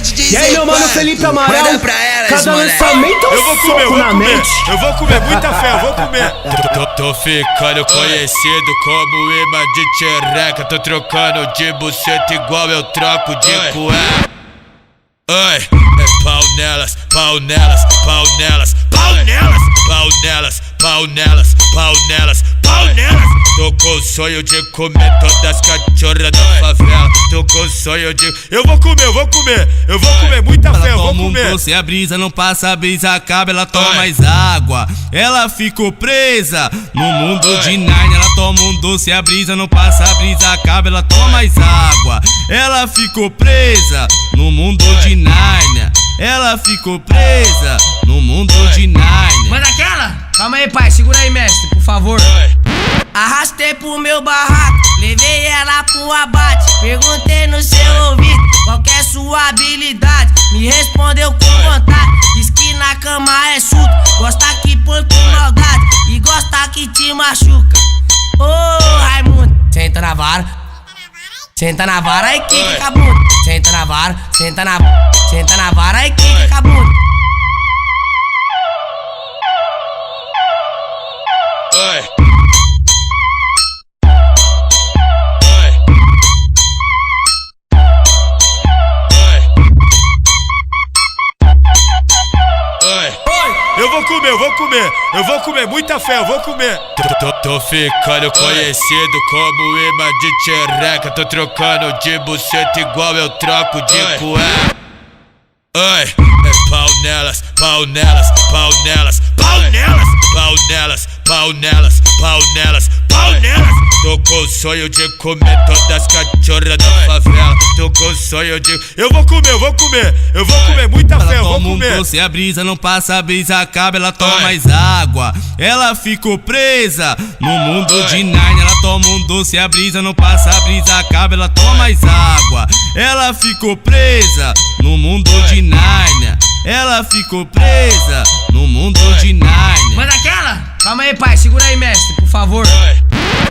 DJ E aí, meu mano Felipe Amaral, manda pra elas, cada moleque. lançamento Eu vou comer, eu soco vou na comer. mente. Eu vou comer, muita fé, eu vou comer. Tô ficando conhecido como imã de tchereca. Tô trocando de buceta igual eu troco de cueca. Oi, é pau nelas, pau nelas, pau nelas, pau nelas, pau nelas, pau nelas, pau nelas, pau nelas. Tô com sonho de comer todas as cachorras da favela. Tô com sonho de... Eu vou comer, eu vou comer. Eu vou comer, muita fé, eu vou comer. Doce, a brisa não passa, a brisa acaba, ela toma mais água. Ela ficou presa no mundo de Narnia. Ela toma um doce, a brisa não passa, a brisa acaba, ela toma mais água. Ela ficou presa no mundo de Narnia. Ela ficou presa no mundo de Narnia. Manda aquela? Calma aí, pai, segura aí, mestre, por favor. Arrastei pro meu barraco, levei ela pro abate. Perguntei no seu ouvido, qual que é sua habilidade? Me respondeu com vontade, diz que na cama é chuto. Gosta que põe com maldade e gosta que te machuca. Ô Raimundo, senta na vara, senta na vara e quica com a bunda. Senta na vara, senta na vara e quica com a bunda. Eu vou comer, eu vou comer. Eu vou comer, muita fé, eu vou comer. Tô ficando conhecido como imã de tchereca. Tô trocando de buceta igual eu troco de cueca. Oi, é pau nelas, pau nelas, pau nelas, pau nelas, pau nelas, pau nelas, pau nelas, pau nelas. Tô com sonho de comer todas as cachorras da favela. Tô com sonho de... Eu vou comer, eu vou comer. Eu vou comer, muita fé, eu vou comer. Doce, a brisa não passa, a brisa acaba, ela toma mais água. Ela ficou presa no mundo de Narnia. Ela toma um doce, a brisa não passa, a brisa acaba, ela toma mais água. Ela ficou presa no mundo de Narnia. Ela ficou presa no mundo de Narnia. Manda aquela? Calma aí, pai, segura aí, mestre, por favor.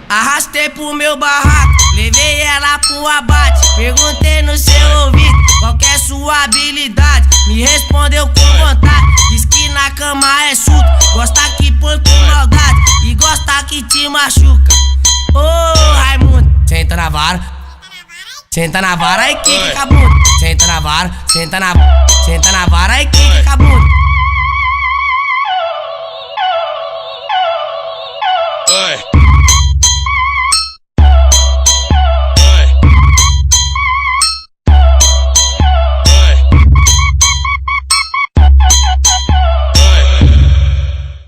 Arrastei pro meu barraco, levei ela pro abate. Perguntei no seu ouvido, qual que é sua habilidade? Me respondeu com vontade, diz que na cama é chuto. Gosta que põe com maldade e gosta que te machuca. Ô Raimundo, senta na vara, senta na vara e quica com a bunda. Senta na vara, senta na vara e quica com a bunda.